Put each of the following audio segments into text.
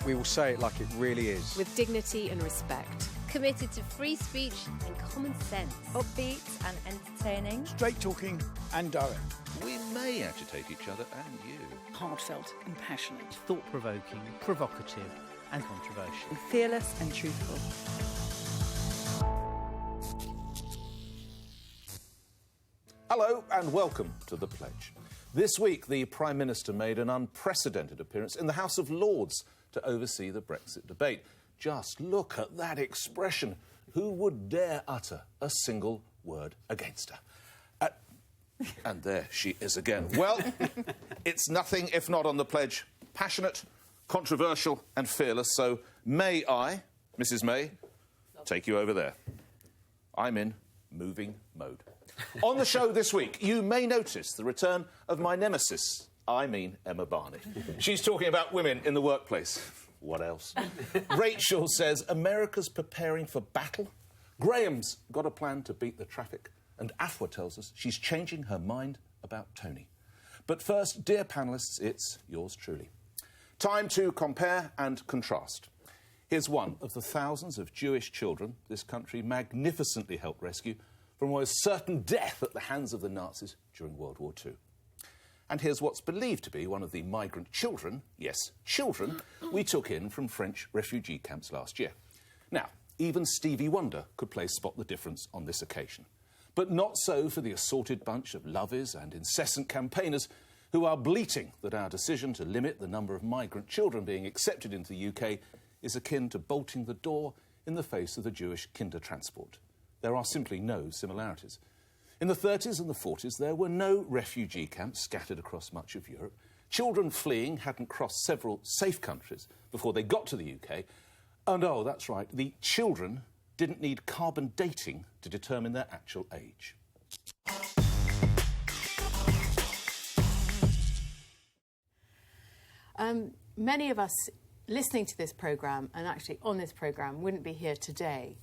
We will say it like it really is. With dignity and respect. Committed to free speech and common sense. Upbeat and entertaining. Straight talking and direct. We may agitate each other and you. Heartfelt and passionate. Thought-provoking, provocative and controversial. Fearless and truthful. Hello and welcome to The Pledge. This week, the Prime Minister made an unprecedented appearance in the House of Lords to oversee the Brexit debate. Just look at that expression. Who would dare utter a single word against her? And there she is again. Well, it's nothing if not on The Pledge. Passionate, controversial and fearless. So may I, Mrs May, take you over there. I'm in moving mode. On the show this week, you may notice the return of my nemesis. I mean Emma Barney. She's talking about women in the workplace. What else? Rachel says America's preparing for battle. Graham's got a plan to beat the traffic. And Afua tells us she's changing her mind about Tony. But first, dear panellists, it's yours truly. Time to compare and contrast. Here's one of the thousands of Jewish children this country magnificently helped rescue from what was certain death at the hands of the Nazis during World War II. And here's what's believed to be one of the migrant children, yes, children, we took in from French refugee camps last year. Now, even Stevie Wonder could play Spot the Difference on this occasion. But not so for the assorted bunch of lovers and incessant campaigners who are bleating that our decision to limit the number of migrant children being accepted into the UK is akin to bolting the door in the face of the Jewish Kindertransport. There are simply no similarities. In the 30s and the 40s, there were no refugee camps scattered across much of Europe. Children fleeing hadn't crossed several safe countries before they got to the UK. And, oh, that's right, the children didn't need carbon dating to determine their actual age. Many of us listening to this programme, and actually on this programme, wouldn't be here today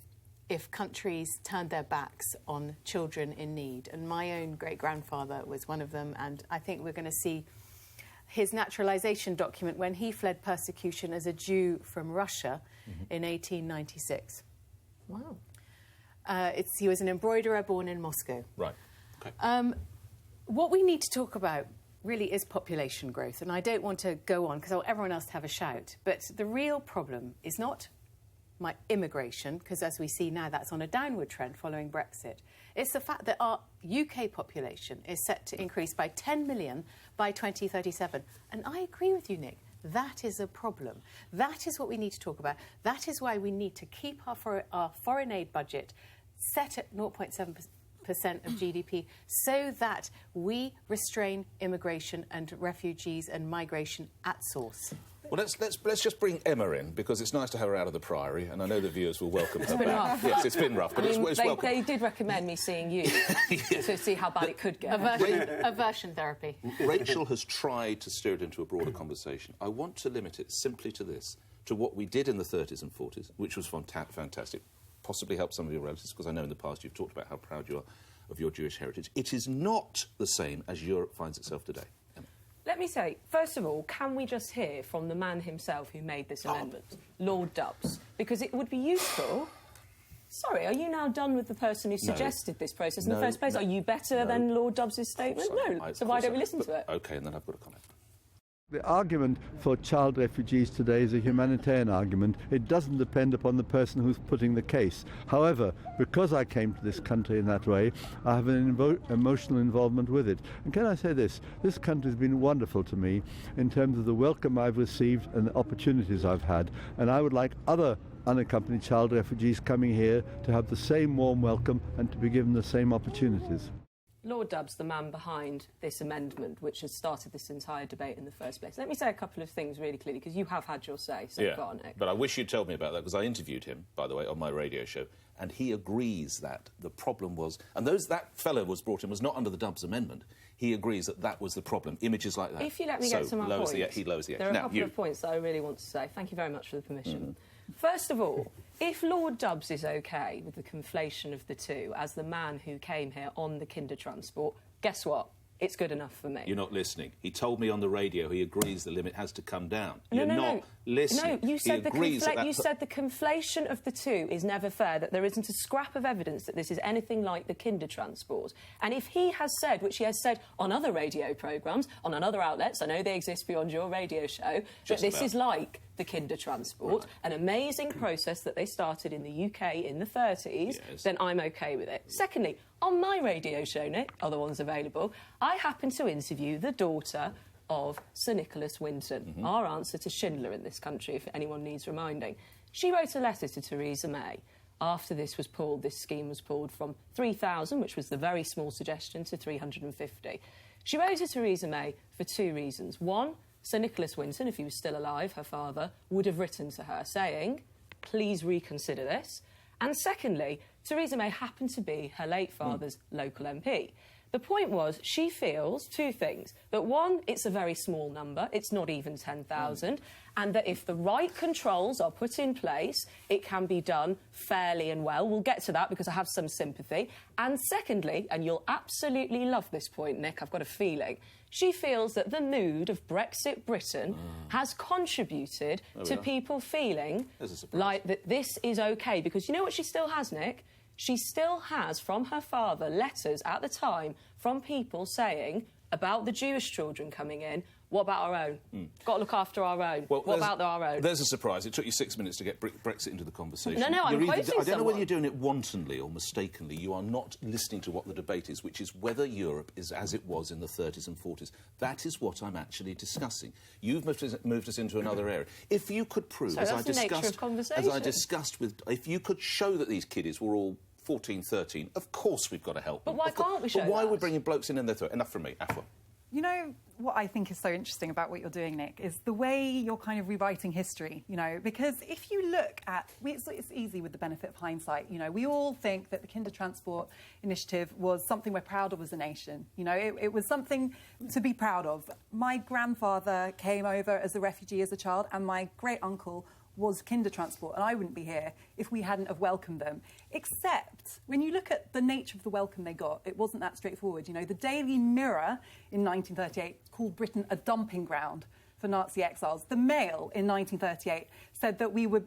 if countries turned their backs on children in need. And my own great-grandfather was one of them, and I think we're going to see his naturalisation document when he fled persecution as a Jew from Russia in 1896. Wow. He was an embroiderer born in Moscow. Right. Okay. What we need to talk about really is population growth, and I don't want to go on because I want everyone else to have a shout, but the real problem is not my immigration, because as we see now, that's on a downward trend following Brexit. It's the fact that our UK population is set to increase by 10 million by 2037. And I agree with you, Nick. That is a problem. That is what we need to talk about. That is why we need to keep our foreign aid budget set at 0.7% of GDP so that we restrain immigration and refugees and migration at source. Well, let's just bring Emma in, because it's nice to have her out of the Priory, and I know the viewers will welcome her back. Rough. Yes, it's been rough, but it's welcome. They did recommend me seeing you to see how bad it could get. Aversion therapy. Rachel has tried to steer it into a broader conversation. I want to limit it simply to this, to what we did in the 30s and 40s, which was fantastic, possibly helped some of your relatives, because I know in the past you've talked about how proud you are of your Jewish heritage. It is not the same as Europe finds itself today. Let me say, first of all, can we just hear from the man himself who made this amendment, Lord Dubs? Because it would be useful. Sorry, are you now done with the person who suggested this process in the first place? Are you better than Lord Dubs' statement? Sorry, so why don't we listen to it? OK, and then I've got a comment. The argument for child refugees today is a humanitarian argument. It doesn't depend upon the person who's putting the case. However, because I came to this country in that way, I have an emotional involvement with it. And can I say this? This country has been wonderful to me in terms of the welcome I've received and the opportunities I've had. And I would like other unaccompanied child refugees coming here to have the same warm welcome and to be given the same opportunities. Lord Dubs, the man behind this amendment, which has started this entire debate in the first place. Let me say a couple of things really clearly, because you have had your say so far, Nick. But I wish you'd told me about that, because I interviewed him, by the way, on my radio show, and he agrees that the problem was... And that fellow was brought in was not under the Dubs amendment. He agrees that that was the problem, images like that. If you let me get to my point... He lowers the age. There are a couple of points that I really want to say. Thank you very much for the permission. First of all, if Lord Dubs is OK with the conflation of the two as the man who came here on the Kindertransport, guess what? it's good enough for me. You're not listening. He told me on the radio he agrees the limit has to come down. No, You're no, not listening. No, you said, you said the conflation of the two is never fair, that there isn't a scrap of evidence that this is anything like the kinder transport. And if he has said, which he has said on other radio programmes, on other outlets, I know they exist beyond your radio show, that this is like the kinder transport, an amazing process that they started in the UK in the 30s, then I'm OK with it. Secondly, on my radio show, Nick, other ones available, I happened to interview the daughter of Sir Nicholas Winton, our answer to Schindler in this country, if anyone needs reminding. She wrote a letter to Theresa May after this scheme was pulled from 3,000, which was the very small suggestion, to 350. She wrote to Theresa May for two reasons. One, Sir Nicholas Winton, if he was still alive, her father, would have written to her saying, please reconsider this. And secondly, Theresa May happened to be her late father's local MP. The point was, she feels two things. That one, it's a very small number, it's not even 10,000, and that if the right controls are put in place, it can be done fairly and well. We'll get to that because I have some sympathy. And secondly, and you'll absolutely love this point, Nick, I've got a feeling, she feels that the mood of Brexit Britain has contributed to people feeling like that this is OK. Because you know what she still has, Nick? She still has, from her father, letters at the time from people saying about the Jewish children coming in, what about our own? Got to look after our own. Well, what about our own? There's a surprise. It took you 6 minutes to get Brexit into the conversation. No, I'm quoting I don't know whether someone. you're doing it wantonly or mistakenly. You are not listening to what the debate is, which is whether Europe is as it was in the 30s and 40s. That is what I'm actually discussing. You've moved us into another area. If you could prove, So as that's the nature of conversation. if you could show that these kiddies were all 14, 13, of course we've got to help them. But why can't we show But why are we that? bringing blokes in and their throat? Enough from me. Afua. You know, what I think is so interesting about what you're doing, Nick, is the way you're kind of rewriting history, you know, because if you look at... It's easy with the benefit of hindsight, you know. We all think that the Kinder Transport Initiative was something we're proud of as a nation. You know, it was something to be proud of. My grandfather came over as a refugee as a child, and my great-uncle was Kinder Transport, and I wouldn't be here if we hadn't have welcomed them. Except, when you look at the nature of the welcome they got, it wasn't that straightforward. You know, the Daily Mirror in 1938 called Britain a dumping ground for Nazi exiles. The Mail in 1938 said that we were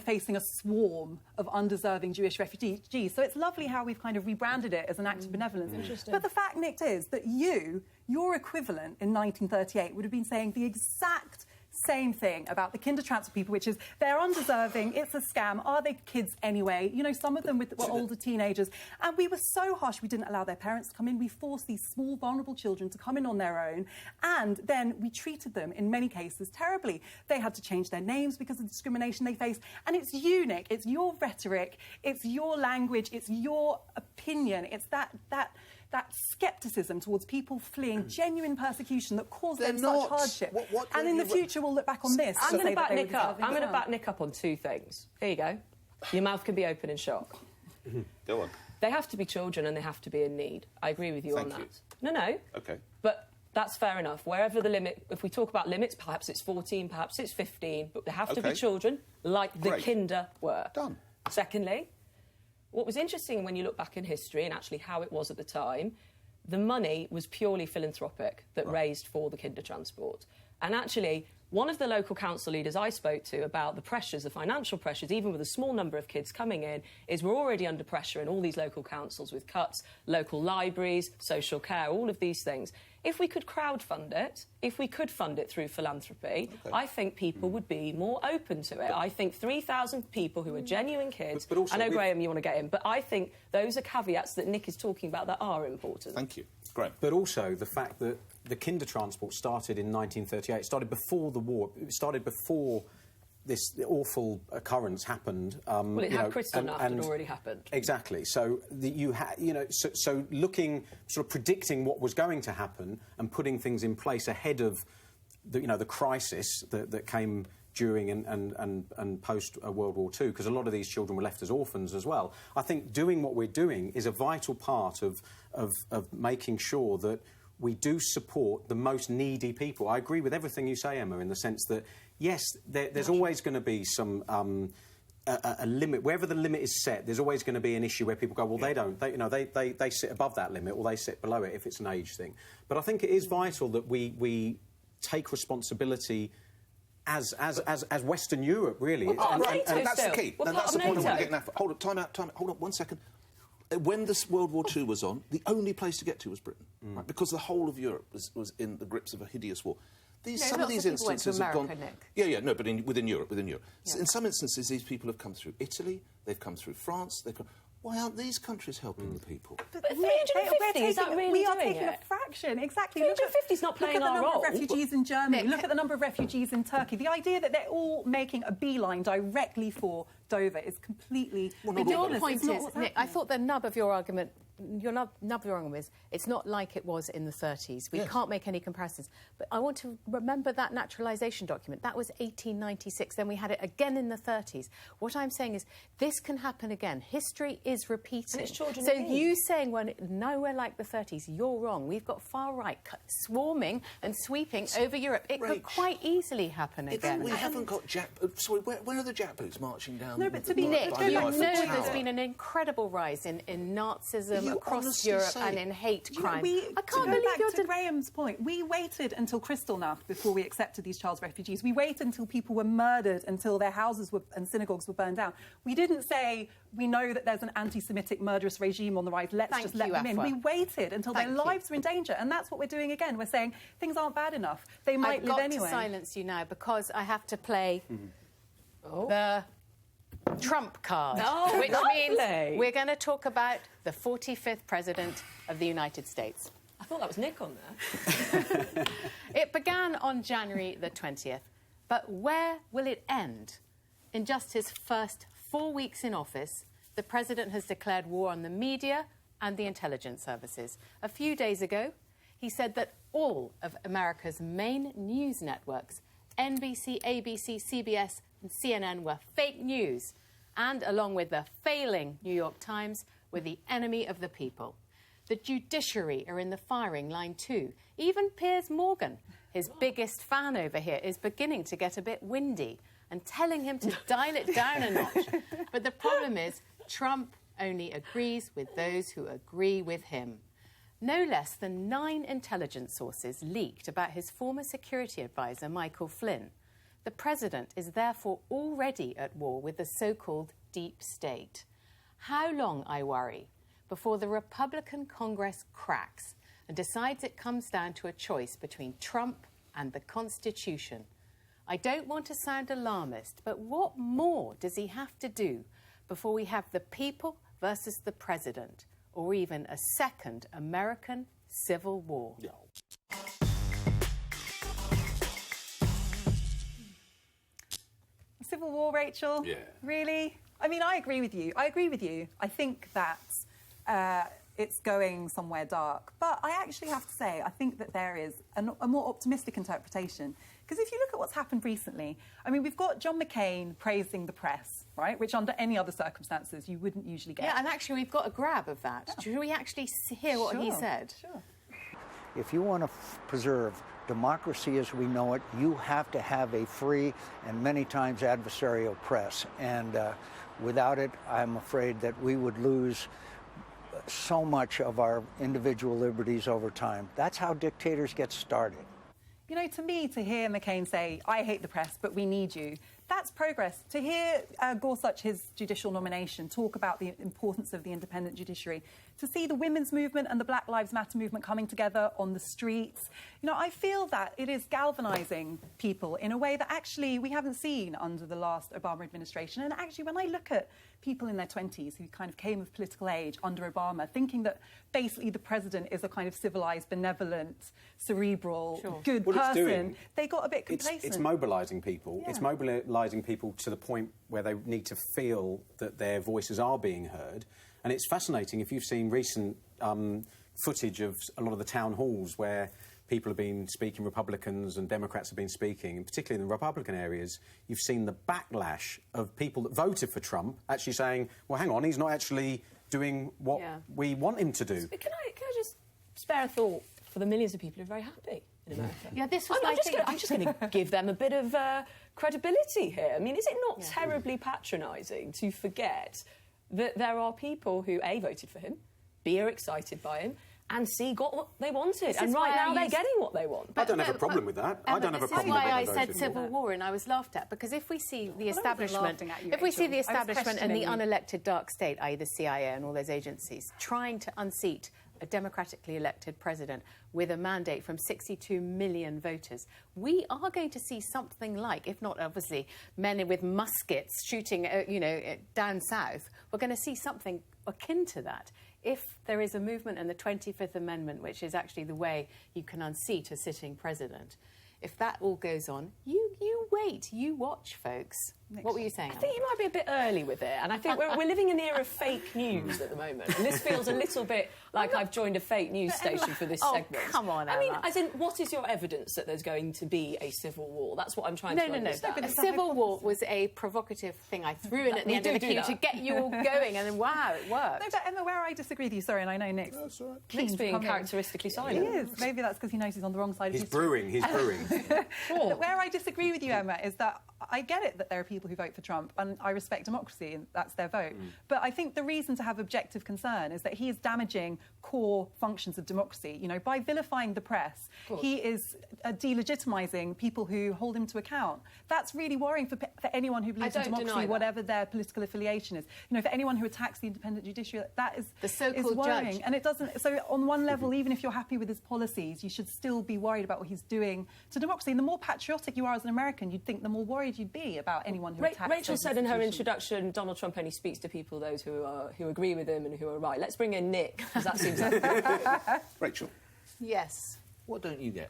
facing a swarm of undeserving Jewish refugees. So it's lovely how we've kind of rebranded it as an act of benevolence. Interesting. But the fact, Nick, is that your equivalent in 1938 would have been saying the exact same thing about the Kinder Transport people, which is they're undeserving, it's a scam, are they kids anyway? You know, some of them were older teenagers. And we were so harsh, we didn't allow their parents to come in. We forced these small, vulnerable children to come in on their own. And then we treated them, in many cases, terribly. They had to change their names because of discrimination they faced. And it's you, Nick, it's your rhetoric, it's your language, it's your opinion, it's that scepticism towards people fleeing genuine persecution that caused them such hardship. And in the future, we'll look back on this. I'm going to back Nick up. I'm going to back Nick up on two things. Here you go. Your mouth can be open in shock. Go on. They have to be children and they have to be in need. I agree with you on that. No. OK. But that's fair enough. Wherever the limit... If we talk about limits, perhaps it's 14, perhaps it's 15, but they have to be children like the Kinder were. Done. Secondly, what was interesting when you look back in history and actually how it was at the time, the money was purely philanthropic that raised for the Kinder Transport. And actually, one of the local council leaders I spoke to about the pressures, the financial pressures, even with a small number of kids coming in, is we're already under pressure in all these local councils with cuts, local libraries, social care, all of these things. If we could crowdfund it, if we could fund it through philanthropy, I think people would be more open to it. I think 3,000 people who are genuine kids... But also I know, Graham, you want to get in, but I think those are caveats that Nick is talking about that are important. Thank you. Graham. But also the fact that the Kinder Transport started in 1938. It started before the war. It started before this awful occurrence happened. Well, it had Kristallnacht had already happened. Exactly. So so looking, sort of predicting what was going to happen and putting things in place ahead of the crisis that came during and post World War II, because a lot of these children were left as orphans as well. I think doing what we're doing is a vital part of making sure that we do support the most needy people. I agree with everything you say, Emma, in the sense that, yes, there's always going to be some a limit, wherever the limit is set, there's always going to be an issue where people go, well, they don't. They sit above that limit, or they sit below it if it's an age thing. But I think it is vital that we take responsibility as Western Europe, really. Well, and that's the key. Well, and that's the point I want to get now. Hold on, time out. Hold on 1 second. When this World War II was on, the only place to get to was Britain, right? Because the whole of Europe was in the grips of a hideous war. Some of these instances have gone. But within Europe. Yeah. In some instances, these people have come through Italy, they've come through France. Why aren't these countries helping the people? But 350, is that really we are doing taking it? a fraction, exactly. 350 is not playing our role. Look at the number of refugees in Germany. Look at the number of refugees in Turkey. The idea that they're all making a beeline directly for Dover is completely ridiculous. Your point is, Nick, I thought the nub of your argument is it's not like it was in the 30s. We can't make any comparisons. But I want to remember that naturalisation document. That was 1896. Then we had it again in the 30s. What I'm saying is this can happen again. History is repeating. And it's children so in need. you saying we're nowhere like the 30s, you're wrong. We've got far right swarming and sweeping over Europe. It could quite easily happen again. We haven't got sorry, where are the Jap boots marching down? No, but to be Nick, clear, you know there's been an incredible rise in Nazism across Europe and in hate crime. I can't believe you're to Graham's point. We waited until Kristallnacht before we accepted these child refugees. We waited until people were murdered, until their houses and synagogues were burned down. We didn't say we know that there's an anti-Semitic murderous regime on the rise. Let's just let them in. We waited until their lives were in danger, and that's what we're doing again. We're saying things aren't bad enough. They might live anyway. I've got to silence you now because I have to play the trump card, which means we're going to talk about the 45th President of the United States. I thought that was Nick on there. It began on January the 20th, but where will it end? In just his first 4 weeks in office, the President has declared war on the media and the intelligence services. A few days ago, he said that all of America's main news networks, NBC, ABC, CBS and CNN, were fake news, and along with the failing New York Times, were the enemy of the people. The judiciary are in the firing line too. Even Piers Morgan, his biggest fan over here, is beginning to get a bit windy and telling him to dial it down a notch. But the problem is, Trump only agrees with those who agree with him. No less than 9 intelligence sources leaked about his former security advisor, Michael Flynn. The president is therefore already at war with the so-called deep state. How long, I worry, before the Republican Congress cracks and decides it comes down to a choice between Trump and the Constitution? I don't want to sound alarmist, but what more does he have to do before we have the people versus the president, or even a second American Civil War? Civil War, Rachel? Yeah. Really? I mean, I agree with you. I think that it's going somewhere dark. But I actually have to say, I think that there is a more optimistic interpretation. Because if you look at what's happened recently, I mean, we've got John McCain praising the press, right, which under any other circumstances you wouldn't usually get. Yeah, and actually we've got a grab of that. Yeah. Should we actually hear what he said? Sure. If you want to preserve democracy as we know it, you have to have a free and many times adversarial press. And without it, I'm afraid that we would lose so much of our individual liberties over time. That's how dictators get started. You know, to me, to hear McCain say, I hate the press, but we need you, that's progress. To hear Gorsuch, his judicial nomination, talk about the importance of the independent judiciary, to see the women's movement and the Black Lives Matter movement coming together on the streets, you know, I feel that it is galvanising people in a way that actually we haven't seen under the last Obama administration. And actually, when I look at people in their 20s who kind of came of political age under Obama, thinking that basically the president is a kind of civilised, benevolent, cerebral, good person, they got a bit complacent. It's mobilising people. Yeah. It's mobilising people to the point where they need to feel that their voices are being heard. And it's fascinating, if you've seen recent footage of a lot of the town halls where people have been speaking, Republicans and Democrats have been speaking, and particularly in the Republican areas, you've seen the backlash of people that voted for Trump actually saying, well, hang on, he's not actually doing what we want him to do. But can I just spare a thought for the millions of people who are very happy in America. Yeah, this was I'm just going to give them a bit of credibility here. I mean, is it not terribly patronising to forget that there are people who, A, voted for him, B, are excited by him, and C, got what they wanted, and right now they're getting what they want. I don't have a problem with that. I don't have a problem with that. This is why I said civil war, and I was laughed at, because if we see the establishment, and the unelected dark state, i.e. the CIA and all those agencies, trying to unseat a democratically elected president with a mandate from 62 million voters, we are going to see something like, if not obviously men with muskets shooting, down south, we're going to see something akin to that. If there is a movement in the 25th Amendment, which is actually the way you can unseat a sitting president, if that all goes on, you wait, you watch, folks. What were you saying? I think you might be a bit early with it, and I think we're living in an era of fake news at the moment, and this feels a little bit like I've joined a fake news station for this segment. Come on, Emma. I mean, as in, what is your evidence that there's going to be a civil war? That's what I'm trying to understand. No. A civil war was a provocative thing I threw in at the end of the queue to get you all going, and then, wow, it worked. No, but Emma, where I disagree with you, sorry, and I know Nick's Nick's being characteristically silent. He is. Maybe that's because he knows he's on the wrong side of history. He's brewing. Where I disagree with you, Emma, is that I get it that there are people who vote for Trump, and I respect democracy, and that's their vote. But I think the reason to have objective concern is that he is damaging core functions of democracy. You know, by vilifying the press, he is delegitimising people who hold him to account. That's really worrying for anyone who believes in democracy, whatever their political affiliation is. You know, for anyone who attacks the independent judiciary, that is the so-called worrying. judge. And it doesn't. So on one level, even if you're happy with his policies, you should still be worried about what he's doing to democracy. And the more patriotic you are as an American, you'd think the more worried you'd be about anyone who attacks. Rachel said in her introduction, Donald Trump only speaks to people, those who agree with him and who are right. Let's bring in Nick, because that seems like... Rachel. Yes. What don't you get?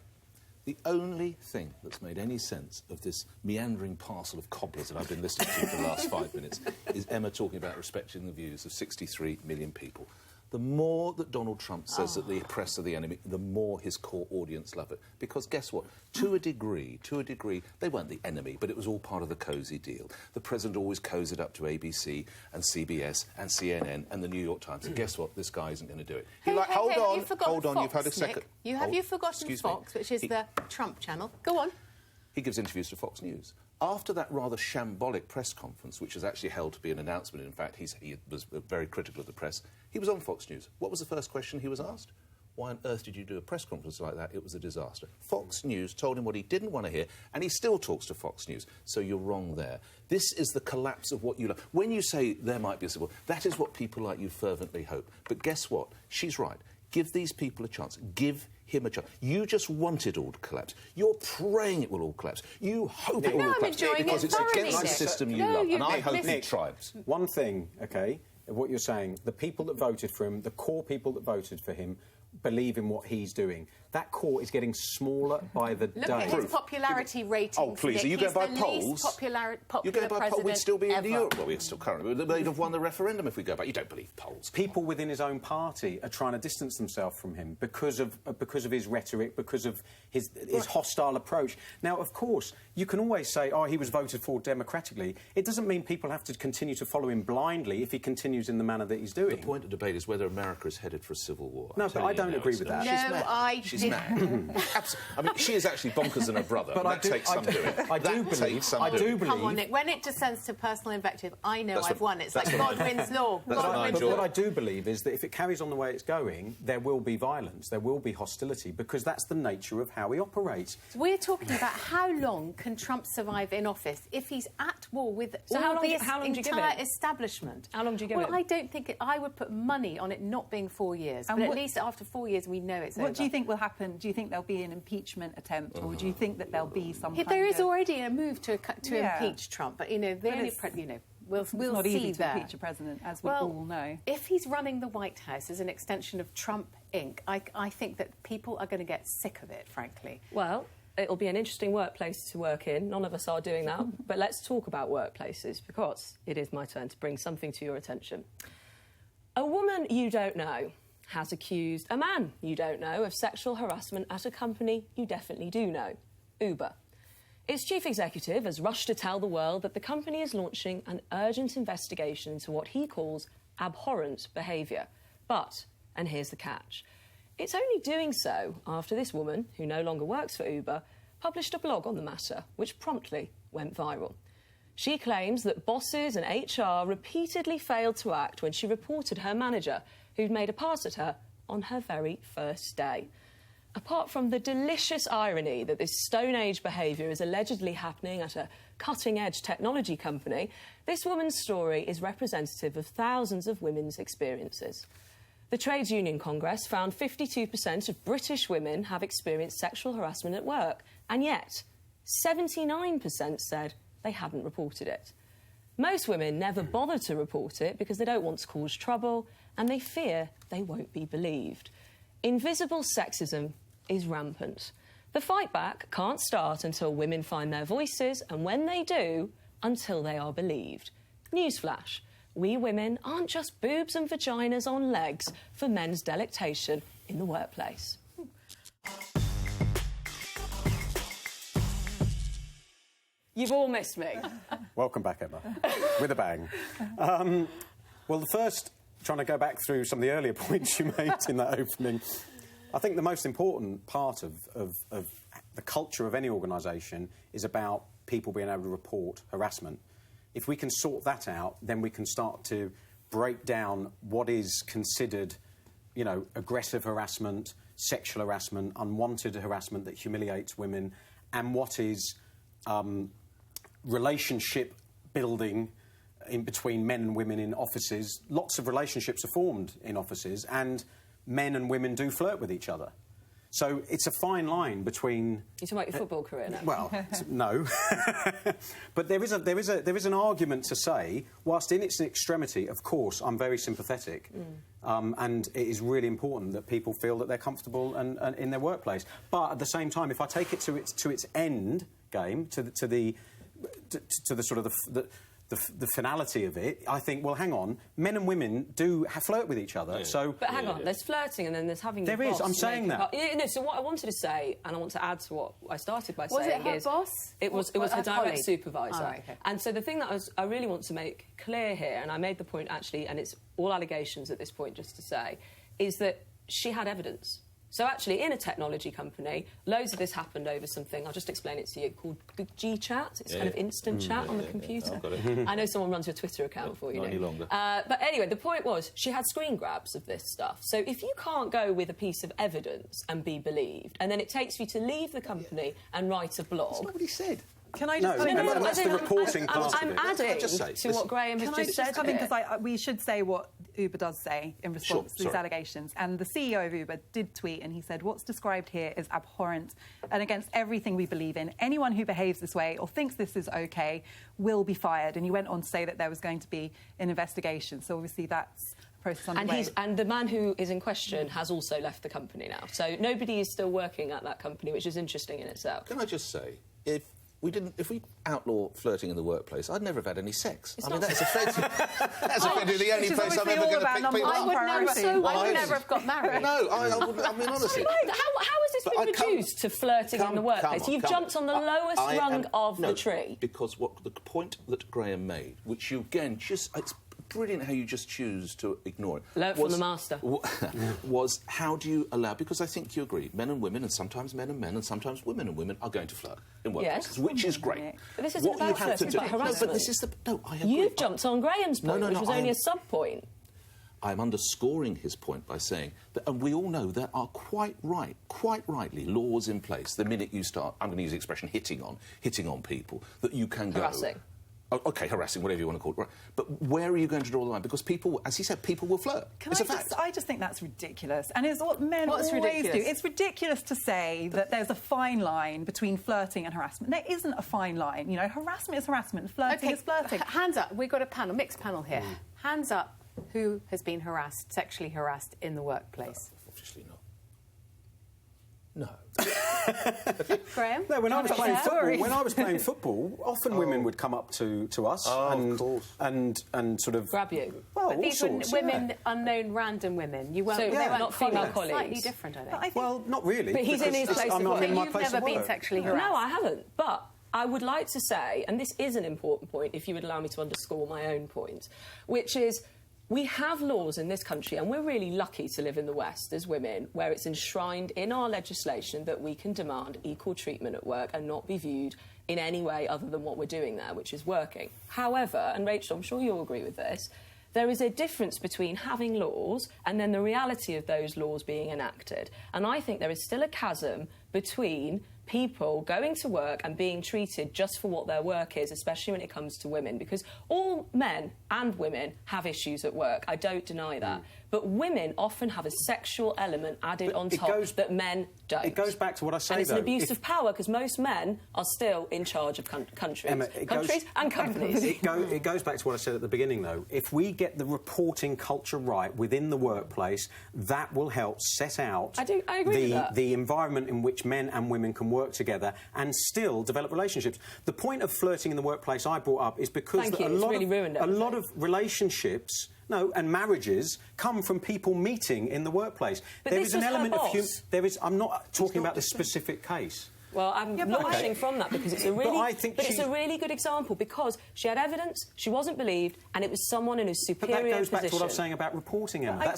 The only thing that's made any sense of this meandering parcel of cobblers that I've been listening to for the last 5 minutes is Emma talking about respecting the views of 63 million people. The more that Donald Trump says that the press are the enemy, the more his core audience love it. Because guess what? To a degree, they weren't the enemy, but it was all part of the cosy deal. The president always cozied up to ABC and CBS and CNN and the New York Times. And guess what? This guy isn't going to do it. Hold on, you've had a second. You've forgotten Fox, which is the Trump channel. Go on. He gives interviews to Fox News. After that rather shambolic press conference, which was actually held to be an announcement, in fact, he was very critical of the press, he was on Fox News. What was the first question he was asked? Why on earth did you do a press conference like that? It was a disaster. Fox News told him what he didn't want to hear, and he still talks to Fox News. So you're wrong there. This is the collapse of what you love. When you say there might be a civil war, that is what people like you fervently hope. But guess what? She's right. Give these people a chance. Give him a chance. You just want it all to collapse. You're praying it will all collapse. You hope it will all collapse because it's against the system you love. And I hope it triumphs. One thing, OK, of what you're saying, the people that voted for him, the core people that voted for him, believe in what he's doing. That core is getting smaller by the day. Look at his popularity ratings. Oh, please, are you going by polls? Popular you're going by polls? We'd still be in Europe. Well, we're still currently. They'd have won the referendum if we go back. You don't believe polls. People within his own party are trying to distance themselves from him because of his rhetoric, because of his hostile approach. Now, of course, you can always say, oh, he was voted for democratically. It doesn't mean people have to continue to follow him blindly if he continues in the manner that he's doing. The point of debate is whether America is headed for a civil war. No, but I don't agree with that. No, She's mad. I mean, she is actually bonkers than her brother. But that takes some doing. I do believe. Come on, Nick. When it descends to personal invective, I know I've won. It's like Godwin's law. But what I do believe is that if it carries on the way it's going, there will be violence, there will be hostility, because that's the nature of how he operates. We're talking about how long can Trump survive in office if he's at war with the entire establishment. How long do you give it? Well, I don't think I would put money on it not being 4 years. But at least after 4 years, we know it's over. What do you think will happen? Do you think there'll be an impeachment attempt, or do you think that there'll be some There is already a move to impeach Trump, but, we'll it's not see easy to there. impeach a president, as we all know. If he's running the White House as an extension of Trump Inc., I think that people are going to get sick of it, frankly. Well, it'll be an interesting workplace to work in. None of us are doing that. But let's talk about workplaces, because it is my turn to bring something to your attention. A woman you don't know has accused a man you don't know of sexual harassment at a company you definitely do know, Uber. Its chief executive has rushed to tell the world that the company is launching an urgent investigation into what he calls abhorrent behaviour. But, and here's the catch, It's only doing so after this woman, who no longer works for Uber, published a blog on the matter, which promptly went viral. She claims that bosses and HR repeatedly failed to act when she reported her manager, who'd made a pass at her on her very first day. Apart from the delicious irony that this Stone Age behaviour is allegedly happening at a cutting-edge technology company, this woman's story is representative of thousands of women's experiences. The Trades Union Congress found 52% of British women have experienced sexual harassment at work, and yet 79% said they hadn't reported it. Most women never bother to report it because they don't want to cause trouble and they fear they won't be believed. Invisible sexism is rampant. The fight back can't start until women find their voices, and when they do, until they are believed. Newsflash, we women aren't just boobs and vaginas on legs for men's delectation in the workplace. You've all missed me. Welcome back, Emma. With a bang. Well, the first, trying to go back through some of the earlier points you made in that opening, I think the most important part of the culture of any organisation is about people being able to report harassment. If we can sort that out, then we can start to break down what is considered, you know, aggressive harassment, sexual harassment, unwanted harassment that humiliates women, and what is relationship building in between men and women in offices. Lots of relationships are formed in offices, and men and women do flirt with each other. So it's a fine line between... You're talking about your football career now? Well, no. But there is an argument to say, whilst in its extremity, of course, I'm very sympathetic, and it is really important that people feel that they're comfortable and in their workplace. But at the same time, if I take it to its end game, to the sort of the finality of it, I think, well, hang on, men and women do flirt with each other, so... But hang on, there's flirting and then there's having There your is, boss I'm saying that. No, so what I wanted to say, and I want to add to what I started by saying is... Was it her boss? It was her direct colleague? supervisor. Oh, right, okay. And so the thing that I really want to make clear here, and I made the point, actually, and it's all allegations at this point, just to say, is that she had evidence. So actually, in a technology company, loads of this happened over something, I'll just explain it to you, called G-Chat. It's kind of instant chat on the computer. I've got it. I know someone runs your Twitter account for you. Not any longer. But anyway, the point was, she had screen grabs of this stuff. So if you can't go with a piece of evidence and be believed, and then it takes you to leave the company and write a blog... That's not what he said. Can I just... No, that's the reporting part of I'm it. adding to what Graham has just said. Because we should say what Uber does say in response to these allegations. And the CEO of Uber did tweet, and he said, what's described here is abhorrent and against everything we believe in. Anyone who behaves this way or thinks this is OK will be fired. And he went on to say that there was going to be an investigation. So obviously that's a process underway. And the man who is in question has also left the company now. So nobody is still working at that company, which is interesting in itself. Can I just say, if we outlaw flirting in the workplace, I'd never have had any sex. That's effectively the only place I'm ever going to pick people up. I would never have got married. No, I mean, honestly. How has this been reduced to flirting in the workplace? You've jumped on the lowest rung of the tree. Because what the point that Graham made, which you, again, just... It's brilliant how you just choose to ignore it. Learn from the master. Was how do you allow... Because I think you agree, men and women, and sometimes men and men, and sometimes women and women are going to flirt in workplaces, yes. Which is great. But this isn't about flirting, it's about harassment. No, but this is the... No, I agree. You've jumped on Graham's point, which was only a sub-point. I'm underscoring his point by saying that, and we all know there are quite rightly, laws in place the minute you start, I'm going to use the expression hitting on people, that you can go... Harassing. Oh, OK, harassing, whatever you want to call it. Right. But where are you going to draw the line? Because people, as he said, people will flirt. It's a fact. I just think that's ridiculous. And it's what men always do. It's ridiculous to say that there's a fine line between flirting and harassment. There isn't a fine line. You know, harassment is harassment, flirting is flirting. Hands up. We've got a panel, mixed panel here. Hands up who has been harassed, sexually harassed in the workplace. Obviously not. No. Graham? No, when I was playing football, often women would come up to us and sort of grab you. Well, but these were women, unknown, random women. You weren't. So they were not female colleagues. Slightly different, I think. Well, not really. But he's in his place of work. You've never been sexually harassed. No, I haven't. But I would like to say, and this is an important point, if you would allow me to underscore my own point, which is we have laws in this country, and we're really lucky to live in the West as women, where it's enshrined in our legislation that we can demand equal treatment at work and not be viewed in any way other than what we're doing there, which is working. However, and Rachel, I'm sure you'll agree with this, there is a difference between having laws and then the reality of those laws being enacted. And I think there is still a chasm between people going to work and being treated just for what their work is, especially when it comes to women, because all men and women have issues at work. I don't deny that. But women often have a sexual element added on top that men don't. It goes back to what I say, and it's an abuse of power, because most men are still in charge of countries and companies. It goes back to what I said at the beginning, though. If we get the reporting culture right within the workplace, that will help set out I agree with that. the environment in which men and women can work together and still develop relationships. The point of flirting in the workplace I brought up is because a lot of relationships... No, and marriages come from people meeting in the workplace. But there is an element of I'm not talking about this specific case. Well, I'm launching from that because it's a really... it's a really good example, because she had evidence, she wasn't believed, and it was someone in a superior position. But that goes back to what I was saying about reporting, Emma.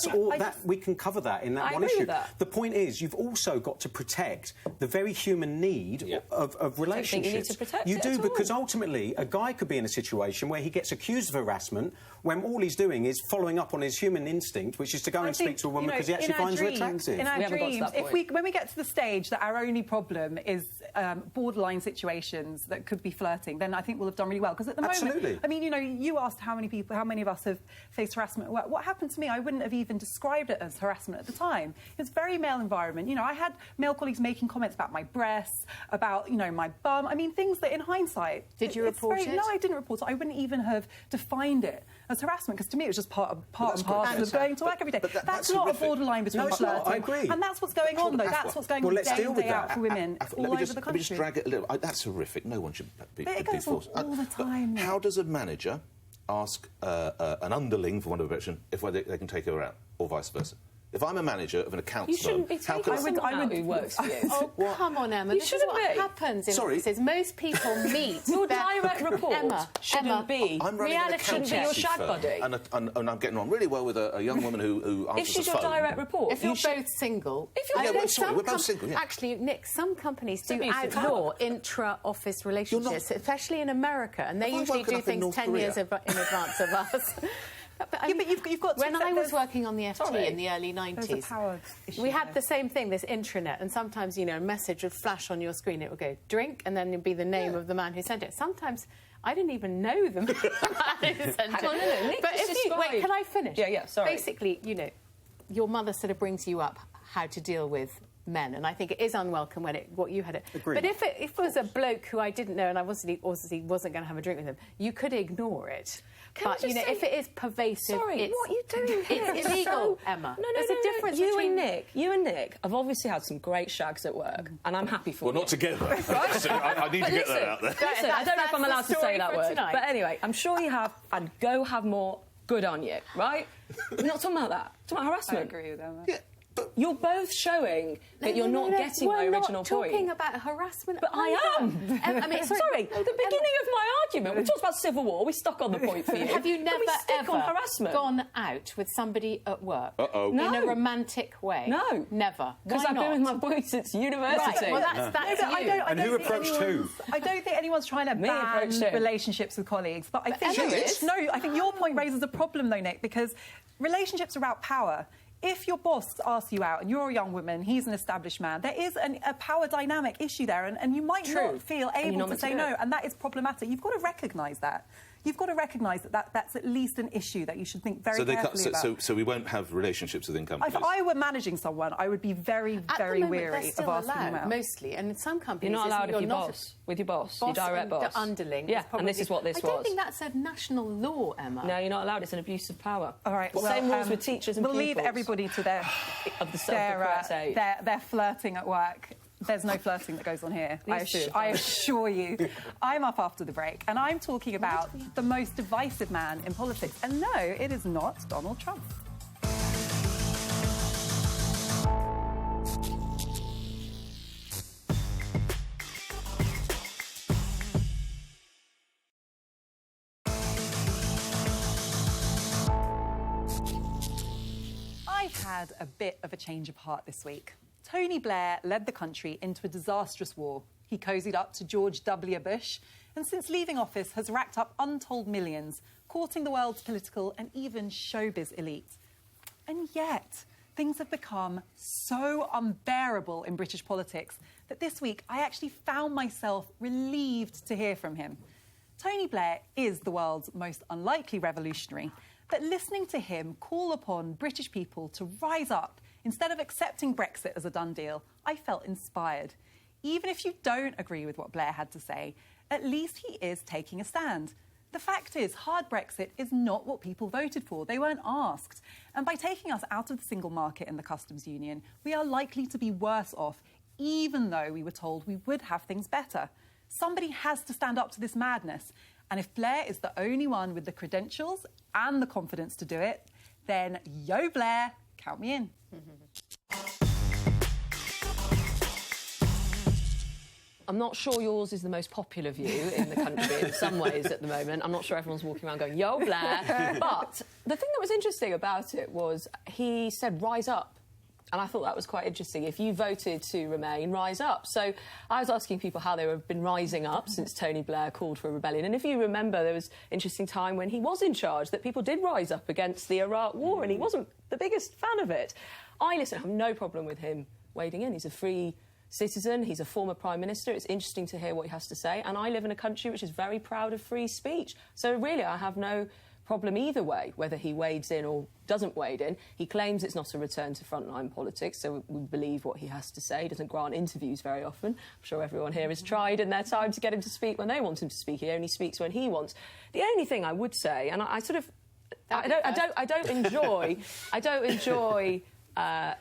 We can cover that in that one issue. That. The point is, you've also got to protect the very human need of relationships. I don't think you need to protect you it do, at because all. ultimately a guy could be in a situation where he gets accused of harassment when all he's doing is following up on his human instinct, which is to go and speak to a woman because he actually finds her attractive. In our dreams, when we get to the stage that our only problem is borderline situations that could be flirting, then I think we'll have done really well. Because at the moment, I mean, you asked how many of us have faced harassment at work. What happened to me, I wouldn't have even described it as harassment at the time. It's a very male environment. I had male colleagues making comments about my breasts, about, my bum. I mean, things that in hindsight... Did you report it? No, I didn't report it. I wouldn't even have defined it as harassment, because to me it was just part and parcel of going to work every day. That's not horrific. A borderline between flirting. I agree. And that's what's going on, though. That's what's going on day in, day out for women all over the country. Let me just drag it a little. That's horrific. No one should be forced. All the time. How does a manager ask an underling, for want of a better expression, if whether they can take her out, or vice versa? If I'm a manager of an accounts firm... You shouldn't be taking someone out who works for you. Oh, come on, Emma. This is what happens in offices. Most people meet... Your direct report shouldn't be... I'm running an accountancy firm, and I'm getting on really well with a young woman who answers the phone. If she's your direct report... If you're both single... we're both single, yeah. Actually, Nick, some companies do outlaw intra-office relationships, especially in America, and they usually do things 10 years in advance of us. But you've got to... When I was working on the FT in the early 90s, we had the same thing, this intranet, and sometimes, a message would flash on your screen, it would go, drink, and then it'd be the name of the man who sent it. Sometimes I didn't even know the man who sent it. Nick, but wait, can I finish? Yeah, sorry. Basically, your mother sort of brings you up how to deal with men, and I think it is unwelcome what you had it. Agreed. But if it was a bloke who I didn't know and I obviously wasn't going to have a drink with him, you could ignore it. But if it is pervasive, what are you doing here? It's illegal, Emma. No. There's a difference between you and Nick have obviously had some great shags at work, and I'm happy for you. Well, not together. So I need to get that out there. Listen, I don't know if I'm allowed to say that word, but anyway, I'm sure you have, and go have more. Good on you, right? We're not talking about that. We're talking about harassment. I agree with Emma. Yeah. You're both showing that you're not getting my original point. We're not talking about harassment. But I am. I mean, sorry, at the beginning of my argument, we talked about civil war. We stuck on the point for you. Have you never, ever gone out with somebody at work No. in a romantic way? No. Never. Because I've been with my boys since university. Right. Well, that's you. And who approached who? I don't think anyone's trying to ban relationships with colleagues. But I think... I think your point raises a problem, though, Nick, because relationships are about power. If your boss asks you out and you're a young woman, he's an established man, there is a power dynamic issue there, and you might not feel able to say no, and that is problematic. You've got to recognise that. You've got to recognise that's at least an issue that you should think very carefully about. So we won't have relationships within companies? If I were managing someone, I would be very, very weary of asking them out. Mostly, and in some companies... You're not allowed with your boss, your direct boss. The underling. Yeah, and this is what this was. I don't think that's a national law, Emma. No, you're not allowed. It's an abuse of power. All right. Same rules with teachers and pupils. We'll leave everybody to their flirting at work. There's no flirting that goes on here. I assure you. I'm up after the break, and I'm talking about the most divisive man in politics. And no, it is not Donald Trump. had a bit of a change of heart this week. Tony Blair led the country into a disastrous war. He cozied up to George W. Bush, and since leaving office has racked up untold millions, courting the world's political and even showbiz elite. And yet, things have become so unbearable in British politics that this week I actually found myself relieved to hear from him. Tony Blair is the world's most unlikely revolutionary, but listening to him call upon British people to rise up instead of accepting Brexit as a done deal, I felt inspired. Even if you don't agree with what Blair had to say, at least he is taking a stand. The fact is, hard Brexit is not what people voted for. They weren't asked. And by taking us out of the single market and the customs union, we are likely to be worse off, even though we were told we would have things better. Somebody has to stand up to this madness. And if Blair is the only one with the credentials and the confidence to do it, then yo Blair, count me in. I'm not sure yours is the most popular view in the country in some ways at the moment. I'm not sure everyone's walking around going, yo, Blair. But the thing that was interesting about it was he said, rise up. And I thought that was quite interesting. If you voted to remain, rise up. So I was asking people how they have been rising up since Tony Blair called for a rebellion. And if you remember, there was an interesting time when he was in charge that people did rise up against the Iraq war, and he wasn't the biggest fan of it. I have no problem with him wading in. He's a free citizen. He's a former Prime Minister. It's interesting to hear what he has to say. And I live in a country which is very proud of free speech. So really, I have no problem either way, whether he wades in or doesn't wade in. He claims it's not a return to frontline politics, so we believe what he has to say. He doesn't grant interviews very often. I'm sure everyone here has tried in their time to get him to speak when they want him to speak. He only speaks when he wants. The only thing I would say, and I don't enjoy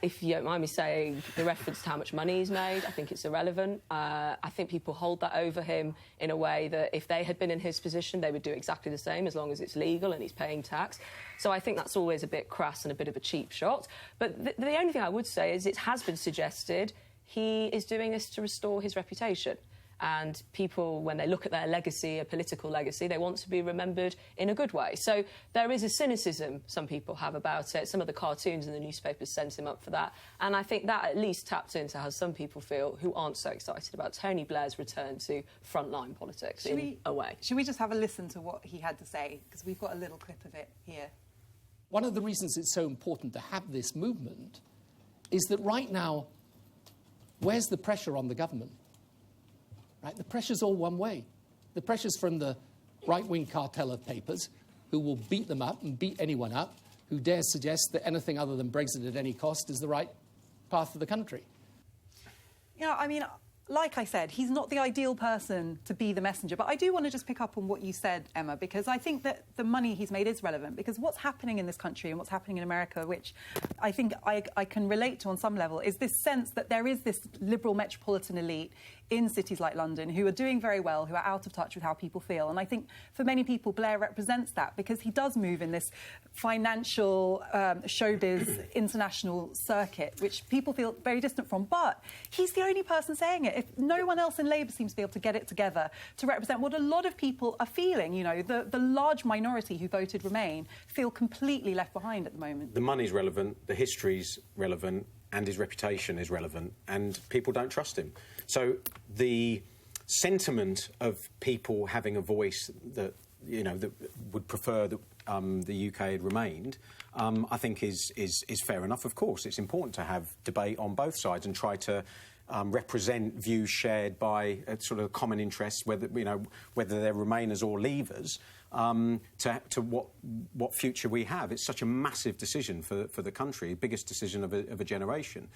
if you don't mind me saying, the reference to how much money he's made. I think it's irrelevant. I think people hold that over him in a way that if they had been in his position, they would do exactly the same as long as it's legal and he's paying tax. So I think that's always a bit crass and a bit of a cheap shot. But the only thing I would say is it has been suggested he is doing this to restore his reputation. And people, when they look at their legacy, a political legacy, they want to be remembered in a good way. So there is a cynicism some people have about it. Some of the cartoons in the newspapers sent him up for that. And I think that at least tapped into how some people feel who aren't so excited about Tony Blair's return to frontline politics a way. Should we just have a listen to what he had to say? Because we've got a little clip of it here. One of the reasons it's so important to have this movement is that right now, where's the pressure on the government? Right? The pressure's all one way. The pressure's from the right-wing cartel of papers who will beat them up and beat anyone up who dares suggest that anything other than Brexit at any cost is the right path for the country. You know, I mean, like I said, he's not the ideal person to be the messenger. But I do want to just pick up on what you said, Emma, because I think that the money he's made is relevant. Because what's happening in this country and what's happening in America, which I think I can relate to on some level, is this sense that there is this liberal metropolitan elite in cities like London who are doing very well, who are out of touch with how people feel. And I think for many people, Blair represents that because he does move in this financial, showbiz, international circuit, which people feel very distant from. But he's the only person saying it. If no one else in Labour seems to be able to get it together to represent what a lot of people are feeling, you know, the large minority who voted Remain feel completely left behind at the moment. The money's relevant, the history's relevant, and his reputation is relevant, and people don't trust him. So the sentiment of people having a voice that, you know, that would prefer that the UK had remained, I think is fair enough. Of course, it's important to have debate on both sides and try to represent views shared by a sort of common interests, whether they're Remainers or Leavers, to what future we have. It's such a massive decision for the country, biggest decision of a generation.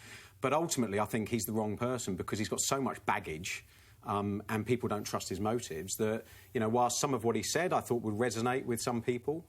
But ultimately, I think he's the wrong person because he's got so much baggage, and people don't trust his motives. That, you know, whilst some of what he said I thought would resonate with some people,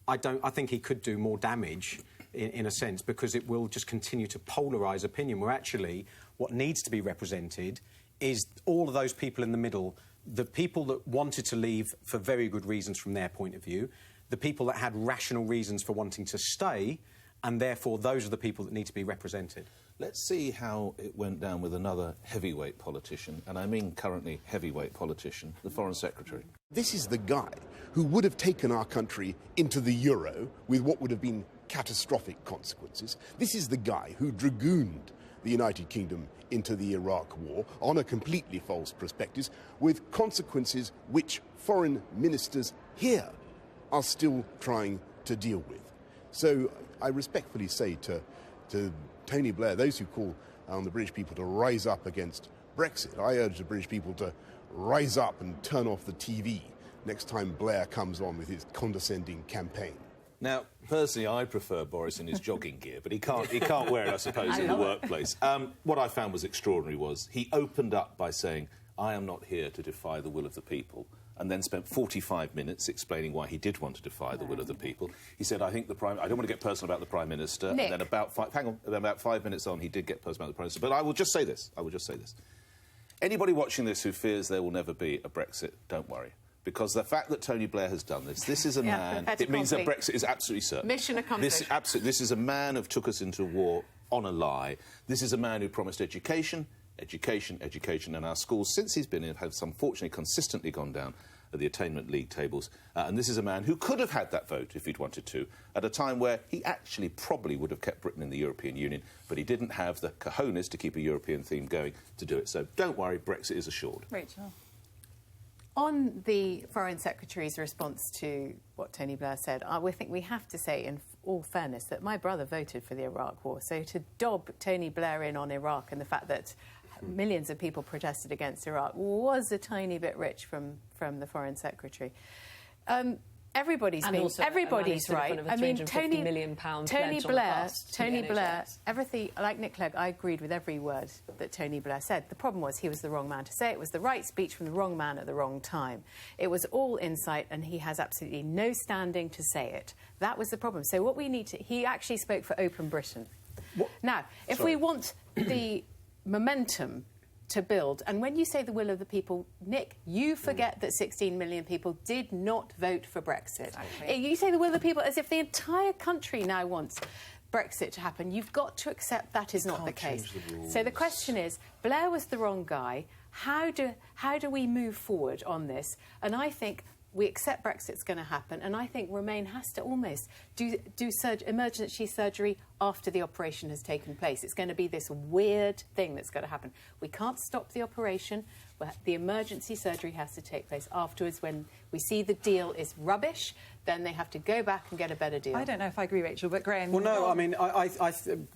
I think he could do more damage in a sense because it will just continue to polarise opinion. Where actually, what needs to be represented is all of those people in the middle. The people that wanted to leave for very good reasons from their point of view, the people that had rational reasons for wanting to stay, and therefore those are the people that need to be represented. Let's see how it went down with another heavyweight politician, and I mean currently heavyweight politician, the Foreign Secretary. This is the guy who would have taken our country into the euro with what would have been catastrophic consequences. This is the guy who dragooned the United Kingdom into the Iraq War on a completely false prospectus, with consequences which foreign ministers here are still trying to deal with. So I respectfully say to Tony Blair, those who call on the British people to rise up against Brexit, I urge the British people to rise up and turn off the TV next time Blair comes on with his condescending campaign. Now, personally, I prefer Boris in his jogging gear, but he can't wear it, I suppose, in the workplace. What I found was extraordinary was he opened up by saying, I am not here to defy the will of the people, and then spent 45 minutes explaining why he did want to defy the will of the people. He said, I don't want to get personal about the Prime Minister. Nick. And then about 5 minutes on, he did get personal about the Prime Minister. But I will just say this. Anybody watching this who fears there will never be a Brexit, don't worry. Because the fact that Tony Blair has done this is a man... It means that Brexit is absolutely certain. Mission accomplished. This is a man who took us into war on a lie. This is a man who promised education, and our schools, since he's been in, have unfortunately consistently gone down at the attainment league tables. And this is a man who could have had that vote if he'd wanted to, at a time where he actually probably would have kept Britain in the European Union, but he didn't have the cojones to keep a European theme going to do it. So don't worry, Brexit is assured. Rachel. On the Foreign Secretary's response to what Tony Blair said, I think we have to say, in all fairness, that my brother voted for the Iraq War. So to dob Tony Blair in on Iraq and the fact that millions of people protested against Iraq was a tiny bit rich from the Foreign Secretary. Everybody's right. I mean, Tony Blair, everything, like Nick Clegg, I agreed with every word that Tony Blair said. The problem was he was the wrong man to say it. It was the right speech from the wrong man at the wrong time. It was all insight, and he has absolutely no standing to say it. That was the problem. So what we need to... He actually spoke for Open Britain. Now, if we want the momentum to build, and when you say the will of the people, Nick, you forget that 16 million people did not vote for Brexit. Exactly. You say the will of the people as if the entire country now wants Brexit to happen. You've got to accept that is not the case. So the question is, Blair was the wrong guy. How do we move forward on this? And I think we accept Brexit's going to happen, and I think Remain has to almost do emergency surgery after the operation has taken place. It's going to be this weird thing that's going to happen. We can't stop the operation, but the emergency surgery has to take place afterwards. When we see the deal is rubbish, then they have to go back and get a better deal. I don't know if I agree, Rachel, but Graham... Well, no, I mean, I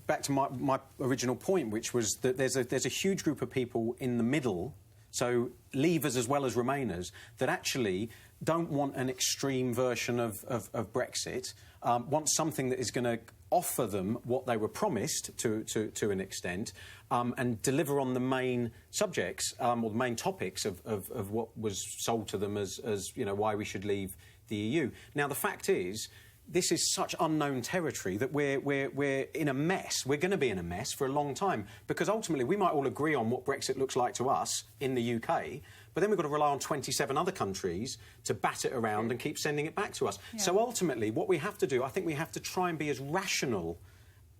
back to my original point, which was that there's a huge group of people in the middle, so Leavers as well as Remainers, that actually don't want an extreme version of Brexit, want something that is going to offer them what they were promised to an extent, and deliver on the main subjects or the main topics of what was sold to them as you know, why we should leave the EU. Now, the fact is, this is such unknown territory that we're in a mess. We're going to be in a mess for a long time, because ultimately we might all agree on what Brexit looks like to us in the UK, but then we've got to rely on 27 other countries to bat it around and keep sending it back to us. Yeah. So ultimately, what we have to do, I think we have to try and be as rational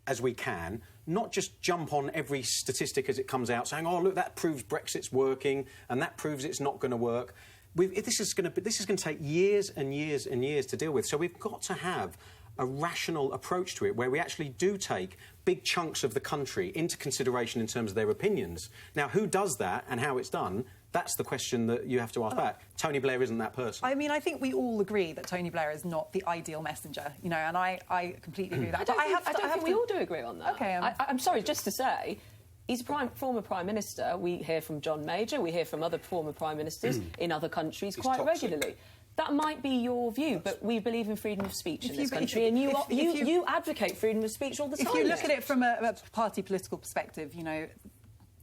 as we can, not just jump on every statistic as it comes out, saying, oh, look, that proves Brexit's working and that proves it's not going to work. This is going to take years and years and years to deal with. So we've got to have a rational approach to it, where we actually do take big chunks of the country into consideration in terms of their opinions. Now, who does that and how it's done, that's the question that you have to ask back. Tony Blair isn't that person. I mean, I think we all agree that Tony Blair is not the ideal messenger, you know, and I completely agree with that. I don't think we all do agree on that. OK. I'm sorry, just to say... He's a former Prime Minister. We hear from John Major, we hear from other former Prime Ministers in other countries quite regularly. That might be your view, but we believe in freedom of speech in this country, and you advocate freedom of speech all the time. If you look at it from a party political perspective, you know,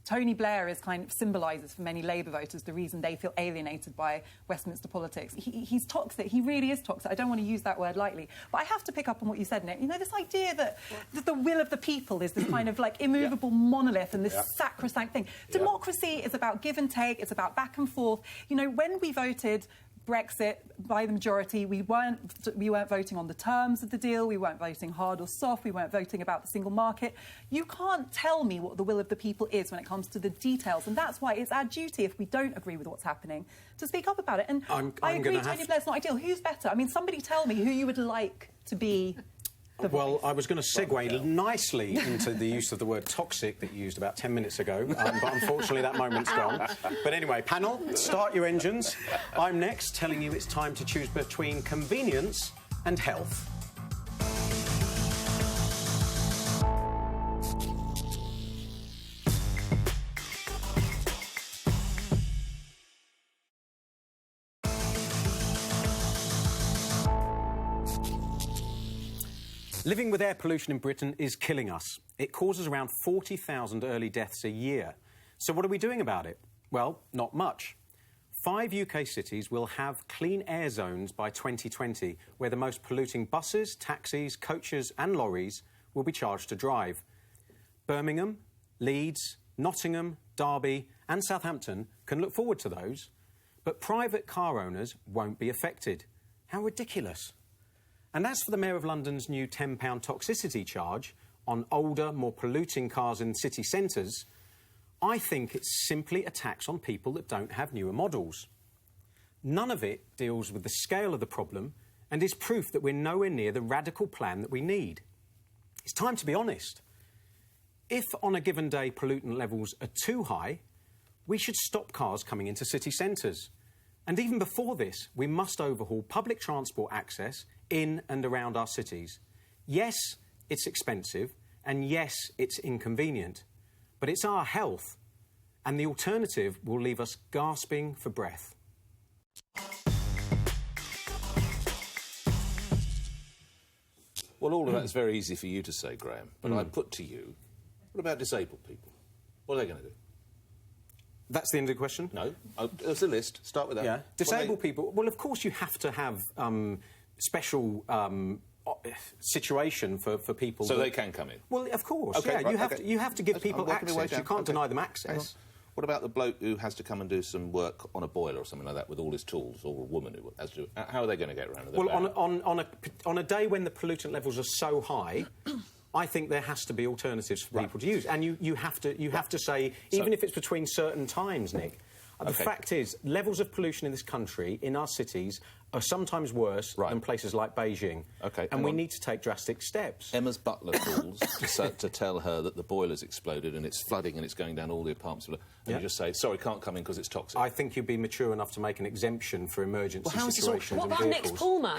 Tony Blair is kind of symbolises for many Labour voters the reason they feel alienated by Westminster politics. He's toxic. He really is toxic. I don't want to use that word lightly. But I have to pick up on what you said, Nick. You know, this idea that the will of the people is this kind of, like, immovable monolith and this sacrosanct thing. Democracy is about give and take. It's about back and forth. You know, when we voted Brexit by the majority, we weren't voting on the terms of the deal, we weren't voting hard or soft, we weren't voting about the single market. You can't tell me what the will of the people is when it comes to the details, and that's why it's our duty, if we don't agree with what's happening, to speak up about it. And I agree, Tony Blair's not ideal. Who's better? I mean, somebody tell me who you would like to be Well, I was going to segue nicely into the use of the word toxic that you used about 10 minutes ago, but unfortunately that moment's gone. But anyway, panel, start your engines. I'm next, telling you it's time to choose between convenience and health. Living with air pollution in Britain is killing us. It causes around 40,000 early deaths a year. So what are we doing about it? Well, not much. 5 UK cities will have clean air zones by 2020, where the most polluting buses, taxis, coaches and lorries will be charged to drive. Birmingham, Leeds, Nottingham, Derby and Southampton can look forward to those, but private car owners won't be affected. How ridiculous. And as for the Mayor of London's new £10 toxicity charge on older, more polluting cars in city centres, I think it's simply a tax on people that don't have newer models. None of it deals with the scale of the problem and is proof that we're nowhere near the radical plan that we need. It's time to be honest. If on a given day pollutant levels are too high, we should stop cars coming into city centres. And even before this, we must overhaul public transport access in and around our cities. Yes, it's expensive, and yes, it's inconvenient, but it's our health, and the alternative will leave us gasping for breath. Well, all of that's very easy for you to say, Graham, but I put to you, what about disabled people? What are they going to do? That's the end of the question? No. There's a list. Start with that. Yeah. Disabled people, well, of course you have to have special situation for people. So they can come in? Well, of course, okay, yeah. Right, you have to give people access. You can't deny them access. What about the bloke who has to come and do some work on a boiler or something like that with all his tools, or a woman who has to... How are they going to get around? Well, on a day when the pollutant levels are so high... I think there has to be alternatives for people to use, and you have to say, even if it's between certain times, Nick. The fact is, levels of pollution in this country, in our cities, are sometimes worse than places like Beijing. And we need to take drastic steps. Emma's butler calls to tell her that the boiler's exploded and it's flooding and it's going down all the apartments. And you just say, sorry, can't come in because it's toxic. I think you'd be mature enough to make an exemption for emergency situations What and about vehicles. Nick's Pullman?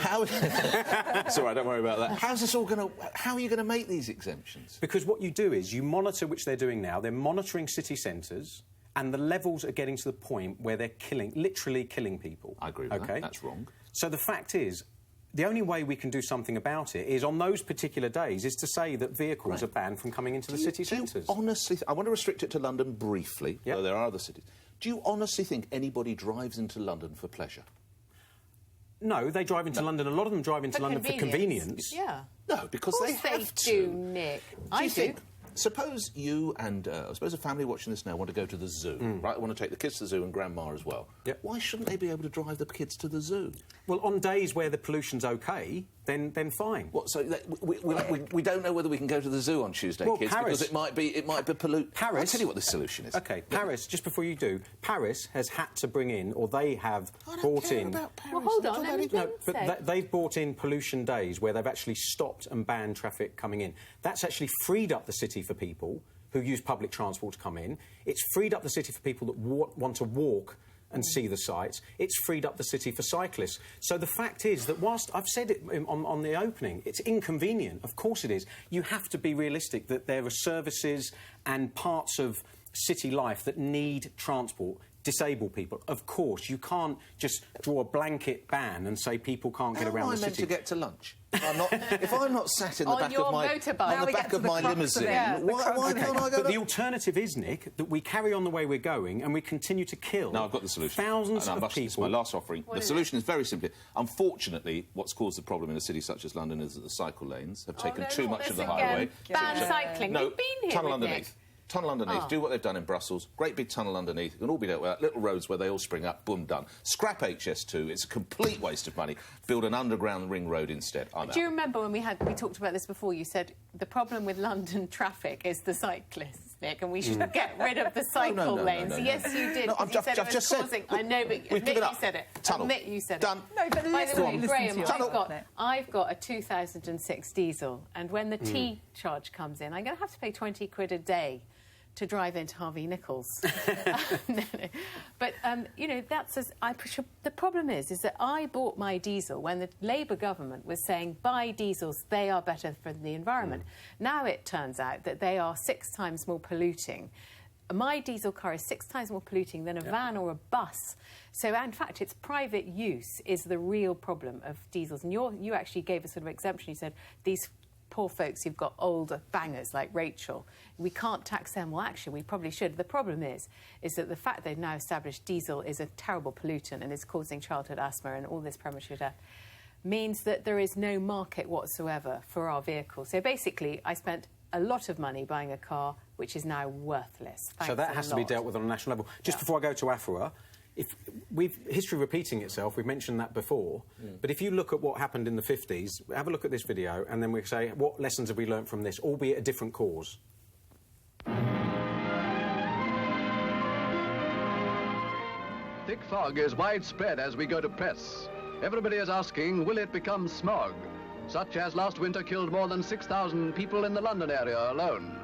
It's all right, don't worry about that. How are you going to make these exemptions? Because what you do is you monitor, which they're doing now, they're monitoring city centres, and the levels are getting to the point where they're literally killing people. I agree with that. That's wrong. So the fact is, the only way we can do something about it is, on those particular days, is to say that vehicles are banned from coming into the city centres. Honestly, I want to restrict it to London briefly, though there are other cities. Do you honestly think anybody drives into London for pleasure? No, they drive into London. A lot of them drive into London for convenience. Yeah. No, because they have to. Do, Nick. I do. Suppose you and suppose a family watching this now want to go to the zoo, right? Want to take the kids to the zoo and Grandma as well. Yep. Why shouldn't they be able to drive the kids to the zoo? Well, on days where the pollution's OK, then fine. What? So we don't know whether we can go to the zoo on Tuesday, kids, Paris, because it might be pollute. Paris. I'll tell you what the solution is. OK, Paris. Just before you do, Paris has had to bring in, or they have brought in. Well, hold on. They've brought in pollution days where they've actually stopped and banned traffic coming in. That's actually freed up the city for people who use public transport to come in. It's freed up the city for people that want to walk and see the sights. It's freed up the city for cyclists. So the fact is that whilst I've said it on the opening, it's inconvenient. Of course it is. You have to be realistic that there are services and parts of city life that need transport. Disabled people, of course. You can't just draw a blanket ban and say people can't get around the city. How am I meant to get to lunch? If I'm not sat in the back of my limousine, why can't I go? But the alternative is, Nick, that we carry on the way we're going and we continue to kill. No, I've got the solution. Thousands of people. It's my last offering. The solution is very simple. Unfortunately, what's caused the problem in a city such as London is that the cycle lanes have taken too much of the highway. Ban cycling. No, We've been here tunnel with underneath. Nick. Tunnel underneath, do what they've done in Brussels. Great big tunnel underneath. It can all be dealt with. Little roads where they all spring up, boom, done. Scrap HS2. It's a complete waste of money. Build an underground ring road instead. Do you remember when we talked about this before? You said the problem with London traffic is the cyclists. Nick, and we should get rid of the cycle lanes. Yes, you did. No, You said it was causing... I know, but admit you said it. Tunnel. Admit you said Done. it. No, but By the way, Graham, Tunnel. I've got a 2006 diesel, and when the T charge comes in, I'm going to have to pay 20 quid a day to drive into Harvey Nichols. No. But, you know, the problem is that I bought my diesel when the Labour government was saying, buy diesels, they are better for the environment. Now it turns out that they are 6 times more polluting. My diesel car is 6 times more polluting than a van or a bus. So, in fact, its private use is the real problem of diesels. And you actually gave a sort of exemption. You said these poor folks who've got older bangers like Rachel, we can't tax them. Well, actually, we probably should. The problem is that the fact they've now established diesel is a terrible pollutant and is causing childhood asthma and all this premature death means that there is no market whatsoever for our vehicles. So basically, I spent a lot of money buying a car which is now worthless. So that has to be dealt with on a national level. Just before I go to Afua, history repeating itself, we've mentioned that before, but if you look at what happened in the 50s, have a look at this video, and then we say, what lessons have we learnt from this, albeit a different cause? Thick fog is widespread as we go to press. Everybody is asking, will it become smog? Such as last winter killed more than 6,000 people in the London area alone.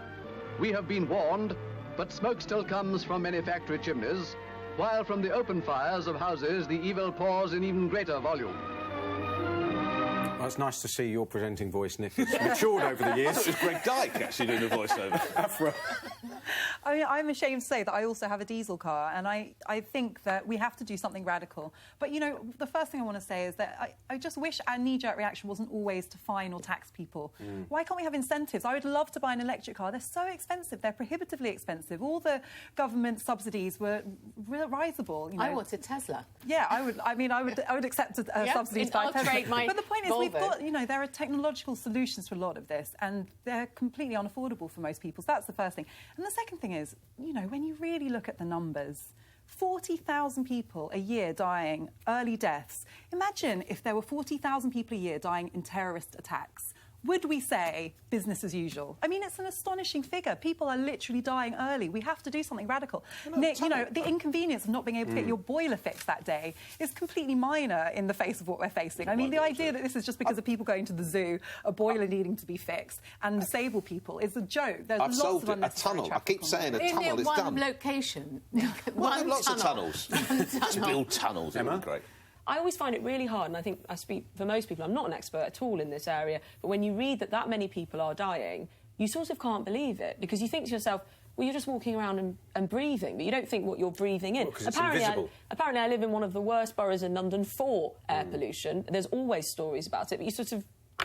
We have been warned, but smoke still comes from many factory chimneys, while from the open fires of houses, the evil pours in even greater volume. Well, it's nice to see your presenting voice, Nick. It's matured over the years. This is Greg Dyke actually doing the voiceover. I mean, I'm ashamed to say that I also have a diesel car, and I think that we have to do something radical. But, you know, the first thing I want to say is that I just wish our knee-jerk reaction wasn't always to fine or tax people. Why can't we have incentives? I would love to buy an electric car. They're so expensive. They're prohibitively expensive. All the government subsidies were risible. You know. I want a Tesla. Yeah, I would. I mean, I would accept a subsidies by Tesla. But the point is, we've got, you know, there are technological solutions to a lot of this, and they're completely unaffordable for most people. So that's the first thing. And the second thing is, you know, when you really look at the numbers, 40,000 people a year dying, early deaths. Imagine if there were 40,000 people a year dying in terrorist attacks. Would we say business as usual? I mean, it's an astonishing figure. People are literally dying early. We have to do something radical. Nick, you know, the inconvenience of not being able to get your boiler fixed that day is completely minor in the face of what we're facing. I mean, the idea that this is just because of people going to the zoo, a boiler needing to be fixed, and disabled people is a joke. There's I've lots solved of it. A tunnel. I keep saying a tunnel is done. One location. One lots of tunnels. Tunnel. To build tunnels, it would be great. I always find it really hard, and I think I speak for most people, I'm not an expert at all in this area, but when you read that many people are dying, you sort of can't believe it, because you think to yourself, well, you're just walking around and breathing, but you don't think what you're breathing in. Well, apparently, I live in one of the worst boroughs in London for air pollution. There's always stories about it, but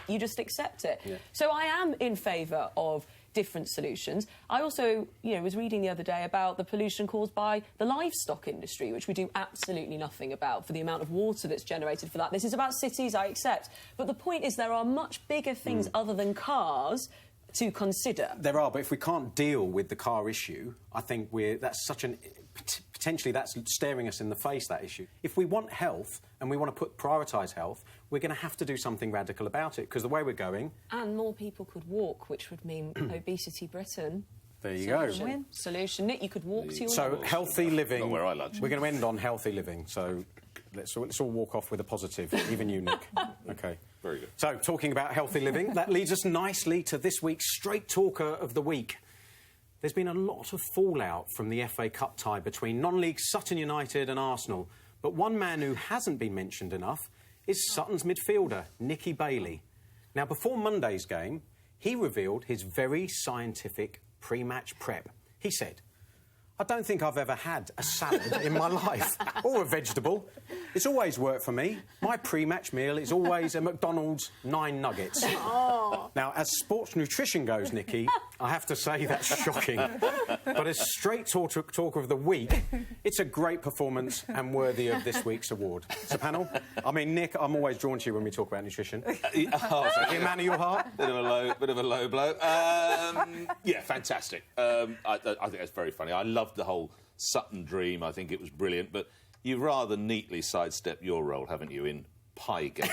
you just accept it. Yeah. So I am in favour of different solutions. I also, you know, was reading the other day about the pollution caused by the livestock industry, which we do absolutely nothing about, for the amount of water that's generated for that. This is about cities, I accept. But the point is there are much bigger things other than cars to consider. There are, but if we can't deal with the car issue, I think potentially that's staring us in the face, that issue. If we want health and we want to prioritise health, we're going to have to do something radical about it, because the way we're going... And more people could walk, which would mean Obesity Britain. There you go. Solution. Nick, you could walk to your... So, healthy living... Not where I lunch. We're going to end on healthy living, so let's all walk off with a positive, even you, Nick. OK. Very good. So, talking about healthy living, that leads us nicely to this week's Straight Talker of the Week. There's been a lot of fallout from the FA Cup tie between non-league Sutton United and Arsenal, but one man who hasn't been mentioned enough is Sutton's midfielder, Nicky Bailey. Now, before Monday's game, he revealed his very scientific pre-match prep. He said, I don't think I've ever had a salad in my life, or a vegetable. It's always worked for me. My pre-match meal is always a McDonald's 9 nuggets. Oh. Now, as sports nutrition goes, Nicky, I have to say that's shocking. But as Straight Talker of the Week, it's a great performance and worthy of this week's award. So, panel, I mean, Nick, I'm always drawn to you when we talk about nutrition. You a man of your heart? Bit of a low blow. Yeah, fantastic. I think that's very funny. I loved the whole Sutton dream. I think it was brilliant, but you've rather neatly sidestepped your role, haven't you, in Piegate.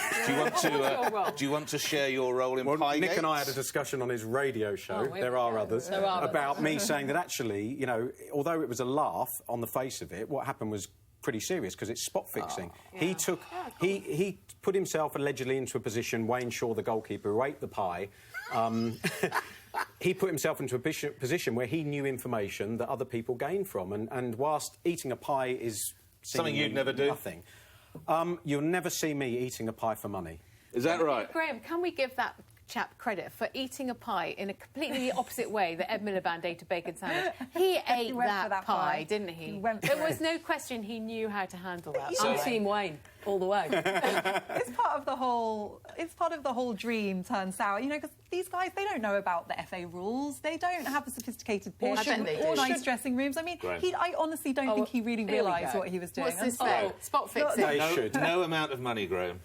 Do you want to share your role in Piegate? Nick and I had a discussion on his radio show, there are others, about me saying that actually, you know, although it was a laugh on the face of it, what happened was pretty serious because it's spot fixing. He put himself allegedly into a position, Wayne Shaw, the goalkeeper, who ate the pie, he put himself into a position where he knew information that other people gained from, and whilst eating a pie is something you'd never do. Nothing. You'll never see me eating a pie for money. Is that right? Graham, can we give that chap credit for eating a pie in a completely opposite way that Ed Miliband ate a bacon sandwich? He ate that pie, didn't he? There was no question he knew how to handle that. I'm Team Wayne all the way. It's part of the whole dream turned sour, you know, because these guys, they don't know about the FA rules. They don't have the sophisticated pitch or nice dressing rooms. I mean, I honestly don't think he really realised what he was doing. What's this spot fixing? No amount of money, Graham.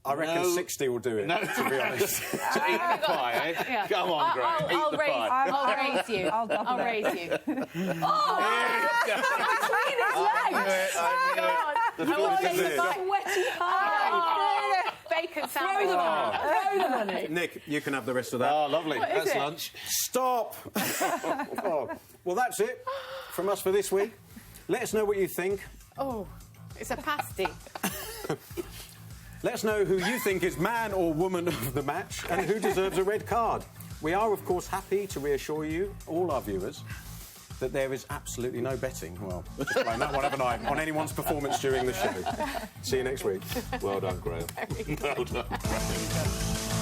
I reckon 60 will do it, to be honest. To eat the pie, eh? Yeah. Come on, Graham, eat the pie. I'll raise you. I'll raise you. Between his legs! The filth is there. Sweaty pie! Bacon sandwich. Throw the money. Nick, you can have the rest of that. Oh, lovely. That's lunch. Stop! Well, that's it from us for this week. Let us know what you think. Oh, it's a pasty. Let us know who you think is man or woman of the match and who deserves a red card. We are, of course, happy to reassure you, all our viewers, that there is absolutely no betting. Well, just playing that one, haven't I, on anyone's performance during the show. See you next week. Well done, Graham. Well done, Graham.